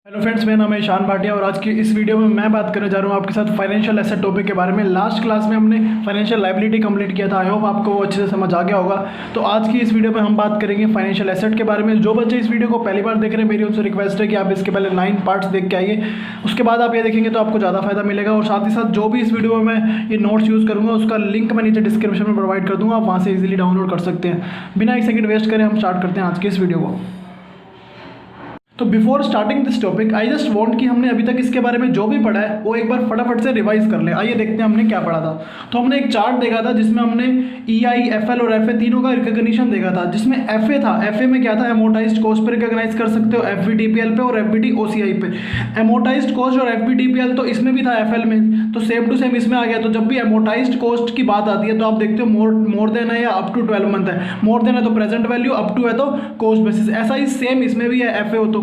Hello friends, मेरा नाम है ईशान भाटिया और आज की इस वीडियो में मैं बात करने जा रहा हूँ आपके साथ फाइनेंशियल एसेट टॉपिक के बारे में। लास्ट क्लास में हमने फाइनेंशियल लायबिलिटी कंप्लीट किया था। आई होप आपको वो अच्छे से समझ आ गया होगा। तो आज की इस वीडियो में हम बात करेंगे फाइनेंशियल एसेट के बारे में। जो बच्चे इस वीडियो को पहली बार देख रहे हैं, मेरी उनसे रिक्वेस्ट है कि आप इसके पहले 9 पार्ट्स देख के आइए, उसके बाद आप ये देखेंगे तो आपको ज़्यादा फायदा मिलेगा। और साथ ही साथ जो भी इस वीडियो में मैं ये नोट्स यूज़ करूँगा उसका लिंक मैं नीचे डिस्क्रिप्शन में प्रोवाइड कर दूँगा, आप वहाँ से ईजिली डाउनलोड कर सकते हैं। बिना एक सेकंड वेस्ट करें हम स्टार्ट करते हैं आज की इस वीडियो को। तो before starting this topic I just want कि हमने अभी तक इसके बारे में जो भी पढ़ा है वो एक बार फटाफट से रिवाइज कर ले। आइए देखते हैं हमने क्या पढ़ा था। तो हमने एक चार्ट देखा था जिसमें हमने EI, FL और FA तीनों का रिकॉग्निशन देखा था। जिसमें FA था, FA में क्या था, एमोटाइज्ड कॉस्ट पे रिकॉग्नाइज कर सकते हो, FVTPL पे और FVT OCI पे। एमोटाइज्ड कॉस्ट और FVTPL तो इसमें भी था FL में, तो सेम टू सेम इसमें आ गया। तो जब भी एमोटाइज्ड कॉस्ट की बात आती है तो आप देखते हो मोर देन है या अप टू 12 मंथ है। मोर देन है तो प्रेजेंट वैल्यू, अप टू है तो कॉस्ट बेसिस। ऐसा ही सेम इसमें भी है FA हो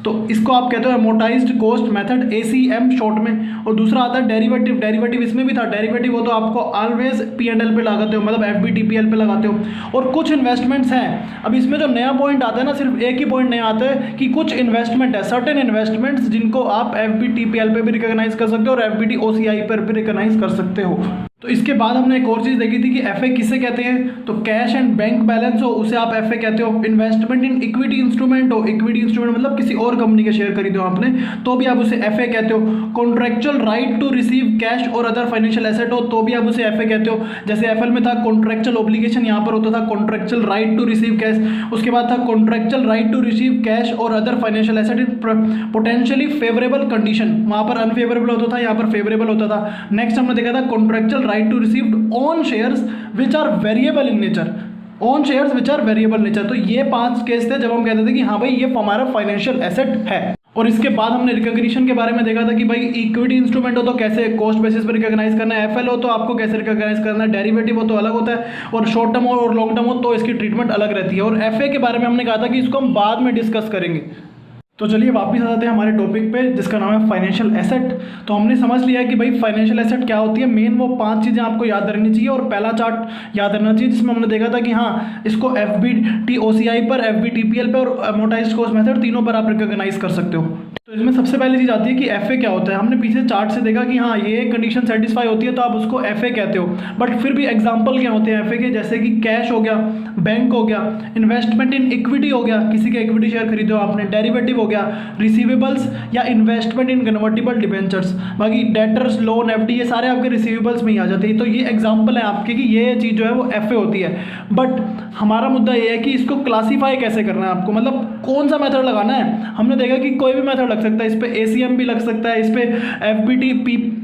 तो इसको आप कहते हो एमोटाइज्ड कॉस्ट मेथड, ACM शॉर्ट में। और दूसरा आता है डेरिवेटिव। डेरिवेटिव इसमें भी था। डेरिवेटिव हो तो आपको ऑलवेज P&L पे लगाते हो, मतलब FVTPL पे लगाते हो। और कुछ इन्वेस्टमेंट्स हैं, अब इसमें जो नया पॉइंट आता है ना, सिर्फ एक ही पॉइंट नया आता है कि कुछ इन्वेस्टमेंट है, सर्टेन इन्वेस्टमेंट्स जिनको आप FVTPL पे भी रिकॉग्नाइज कर सकते हो और FVT OCI पर भी रिकॉग्नाइज कर सकते हो। तो इसके बाद हमने एक और चीज़ देखी थी कि FA किसे कहते हैं। तो कैश एंड बैंक बैलेंस हो उसे आप FA कहते हो। इन्वेस्टमेंट इन इक्विटी इंस्ट्रूमेंट हो, इक्विटी इंस्ट्रूमेंट मतलब किसी और कंपनी के शेयर खरीदे हो आपने, तो भी आप उसे FA कहते हो। Contractual right to receive cash और अदर फाइनेंशियल एसेट हो तो भी आप उसे FA कहते हो। जैसे FL में था कॉन्ट्रेक्चुअल ऑब्लिगेशन, यहाँ पर होता था contractual right to receive cash. उसके बाद था contractual right to receive cash और other financial asset in potentially favourable condition, वहाँ पर अनफेवरेबल होता था, यहाँ पर फेवरेबल होता था। नेक्स्ट हमने देखा था contractual right to receive on shares which are variable in nature, on shares which are variable nature. तो ये 5 केस थे जब हम कहते थे कि हाँ भाई ये हमारा फाइनेंशियल एसेट है। और इसके बाद हमने रिकॉग्निशन के बारे में देखा था कि भाई इक्विटी इंस्ट्रूमेंट हो तो कैसे कॉस्ट बेसिस पर रिकॉग्नाइज करना है, FL हो तो आपको कैसे रिकॉग्नाइज करना है, डेरिवेटिव हो तो अलग होता है, और शॉर्ट टर्म हो और लॉन्ग टर्म हो तो इसकी ट्रीटमेंट अलग रहती है। और FA के बारे में हमने कहा था कि इसको हम बाद में डिस्कस करेंगे। तो चलिए वापस आ जाते हैं हमारे टॉपिक पे जिसका नाम है फाइनेंशियल एसेट। तो हमने समझ लिया है कि भाई फाइनेंशियल एसेट क्या होती है। मेन वो 5 चीज़ें आपको याद रखनी चाहिए। और पहला चार्ट याद रखना चाहिए जिसमें हमने देखा था कि हाँ इसको FVT OCI पर, FVTPL पे और एमोटाइज्ड कॉस्ट मेथड तीनों पर आप रिकॉग्नाइज कर सकते हो। तो इसमें सबसे पहली चीज़ आती है कि FA क्या होता है। हमने पीछे चार्ट से देखा कि हाँ ये कंडीशन सेटिस्फाई होती है तो आप उसको FA कहते हो। बट फिर भी एग्जांपल क्या होते हैं FA के, जैसे कि कैश हो गया, बैंक हो गया, इन्वेस्टमेंट इन इक्विटी हो गया, किसी के इक्विटी शेयर खरीदे हो आपने, डेरिवेटिव हो गया, रिसीवेबल्स या इन्वेस्टमेंट इन कन्वर्टिबल डिबेंचर्स, बाकी डेटर्स, लोन, FD, ये सारे आपके रिसीवेबल्स में ही आ जाते हैं। तो ये एग्जाम्पल है आपके कि ये चीज़ जो है वो FA होती है। बट हमारा मुद्दा ये है कि इसको क्लासीफाई कैसे करना है आपको, मतलब कौन सा मेथड लगाना है। हमने देखा कि कोई भी मेथड लग सकता है, इस पे ACM भी लग सकता है, इस पे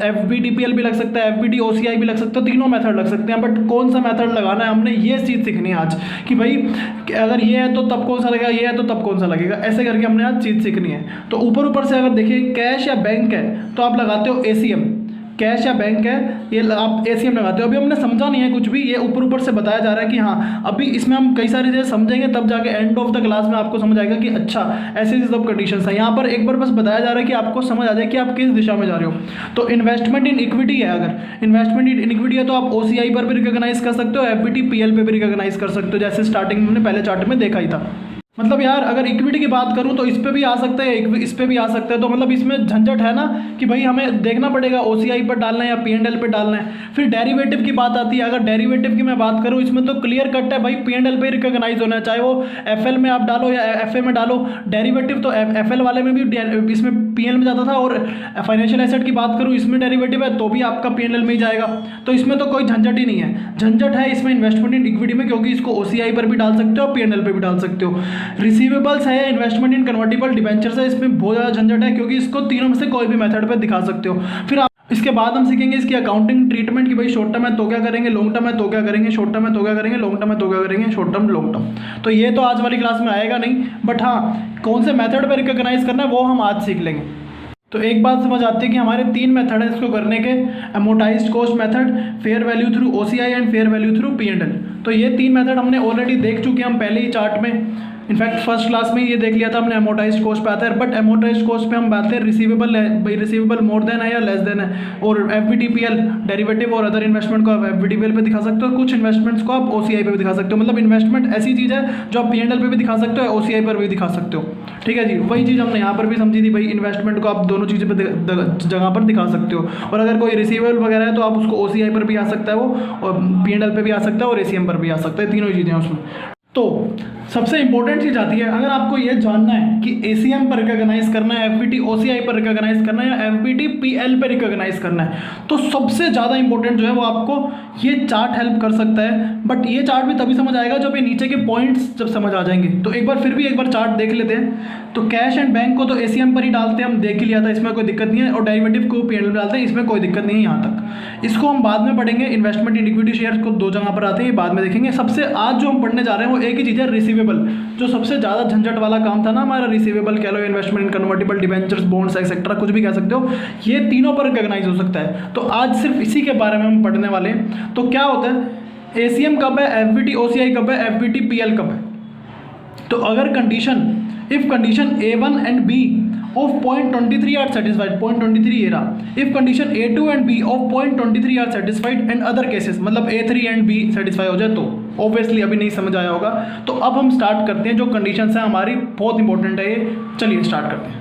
FVTPL भी लग सकता है, FVT OCI भी लग सकता है, तीनों मेथड लग सकते हैं। बट कौन सा मेथड लगाना है, हमने ये चीज़ सीखनी है आज कि भाई अगर ये है तो तब कौन सा लगेगा, ये है तो तब कौन सा लगेगा, ऐसे करके हमने आज चीज़ सीखनी है। तो ऊपर से अगर देखिए कैश या बैंक है तो आप लगाते हो ACM, कैश या बैंक है ये आप ACM लगाते हो। अभी हमने समझा नहीं है कुछ भी, ये ऊपर से बताया जा रहा है कि हाँ अभी इसमें हम कई सारी चीज़ें समझेंगे तब जाके एंड ऑफ द क्लास में आपको समझ आएगा कि अच्छा ऐसे सब कंडीशंस है। यहाँ पर एक बार बस बताया जा रहा है कि आपको समझ आ जाए कि आप किस दिशा में जा रहे हो। तो इन्वेस्टमेंट इन इक्विटी है, अगर इन्वेस्टमेंट इन इक्विटी है तो आप OCI पर भी रिकॉग्नाइज कर सकते हो, FVTPL पे भी रिकॉग्नाइज कर सकते हो, जैसे स्टार्टिंग में हमने पहले चार्ट में देखा ही था। मतलब यार अगर इक्विटी की बात करूं तो इस पे भी आ सकता है, इस पे भी आ सकता है। तो मतलब इसमें झंझट है ना कि भाई हमें देखना पड़ेगा OCI पर डालना है या P&L पे डालना है। फिर डेरिवेटिव की बात आती है। अगर डेरिवेटिव की मैं बात करूं इसमें तो क्लियर कट है भाई P&L पे रिकॉग्नाइज होना है, चाहे वो FL में आप डालो या FA में डालो। डेरिवेटिव तो FL वाले में भी इसमें PL में जाता था, और फाइनेंशियल एसेट की बात करूँ इसमें डेरिवेटिव है तो भी आपका P&L में ही जाएगा। तो इसमें तो कोई झंझट ही नहीं है। झंझट है इसमें इन्वेस्टमेंट इन इक्विटी में, क्योंकि इसको OCI पर भी डाल सकते हो, P&L पे भी डाल सकते हो। रिसीवेबल्स है, इन्वेस्टमेंट इन कन्वर्टिबल डिबेंचर्स है, इसमें बहुत ज़्यादा झंझट है क्योंकि इसको तीनों में से कोई भी मेथड पे दिखा सकते हो। फिर आप इसके बाद हम सीखेंगे इसकी अकाउंटिंग ट्रीटमेंट कि भाई शॉर्ट टर्म है तो क्या करेंगे, लॉन्ग टर्म है तो क्या करेंगे, शॉर्ट टर्म है तो क्या करेंगे, लॉन्ग टर्म है तो क्या करेंगे, शॉर्ट टर्म, लॉन्ग टर्म। तो ये तो आज वाली क्लास में आएगा नहीं, बट हाँ कौन से मेथड पर रिकॉग्नाइज करना है वो हम आज सीख लेंगे। तो एक बात समझ आती है कि हमारे 3 मेथड है इसको करने के, amortised cost method, fair value through OCI and fair value through P&L। तो ये 3 मेथड हमने ऑलरेडी देख चुके हैं हम पहले ही चार्ट में। इनफैक्ट फर्स्ट क्लास में ये देख लिया था हमने, अमोर्टाइज्ड कॉस्ट पे आता है, बट अमोर्टाइज्ड कॉस्ट पे हम बात करें रिसीवेबल है, भाई रिसीवेबल मोर देन है या लेस देन है। और एफवीटीपीएल डेरिवेटिव और अदर इन्वेस्टमेंट को आप एफवीटीपीएल पे दिखा सकते हो, कुछ इन्वेस्टमेंट्स को आप ओसीआई पे भी दिखा सकते हो। मतलब इन्वेस्टमेंट ऐसी चीज़ है जो आप पीएनएल पे भी दिखा सकते हो, ओसीआई पर भी दिखा सकते हो। ठीक है जी, वही चीज़ हमने यहाँ पर भी समझी थी भाई, इन्वेस्टमेंट को आप दोनों चीज़ें पे जगह पर दिखा सकते हो। और अगर कोई रिसीवेबल वगैरह है तो आप उसको ओसीआई पर भी आ सकता है वो, और पीएनएल पे भी आ सकता है और एसीएम पर भी आ सकता है, तीनों ही चीज़ें उसमें। तो सबसे इंपॉर्टेंट चीज़ आती है, अगर आपको ये जानना है कि एसीएम पर रिकॉग्नाइज करना है, एफबीटी ओसीआई पर रिकॉग्नाइज करना है या एफबीटी पीएल पर रिकॉग्नाइज करना है, तो सबसे ज़्यादा इंपॉर्टेंट जो है वो आपको ये चार्ट हेल्प कर सकता है। बट ये चार्ट भी तभी समझ आएगा जब ये नीचे के पॉइंट्स जब समझ आ जाएंगे। तो एक बार फिर भी एक बार चार्ट देख लेते हैं। तो कैश एंड बैंक को तो एसीएम पर ही डालते हैं, हम देख ही लिया था, इसमें कोई दिक्कत नहीं है। और डेरिवेटिव को पीएल में डालते हैं, इसमें कोई दिक्कत नहीं है यहाँ तक। इसको हम बाद में पढ़ेंगे। इन्वेस्टमेंट इन इक्विटी शेयर्स को दो जगह पर आते हैं, ये बाद में देखेंगे। सबसे आज जो हम पढ़ने जा रहे हैं वो एक ही चीज़ है, रिसीवेबल। जो सबसे ज़्यादा झंझट वाला काम था ना हमारा, रिसीवेबल कह लो, investment in convertible debentures, bonds etcetera, कुछ भी कह सकते हो, ये तीनों पर रिकॉग्नाइज हो सकता है। तो आज सिर्फ इसी के बारे में हम पढ़ने वाले हैं। तो क्या होता है, एसीएम कब है, एफबीटी ओसीआई कब है, एफबीटी पीएल कब है। तो अगर condition, if condition A1 and B of 0.23 are satisfied, 0.23 ये रहा, if condition A2 and B of 0.23 are satisfied and other cases, मतलब A3 and B सेटिस्फाई हो जाए, तो ऑब्वियसली अभी नहीं समझ आया होगा। तो अब हम स्टार्ट करते हैं, जो कंडीशंस हैं हमारी बहुत इंपॉर्टेंट है ये, चलिए स्टार्ट करते हैं।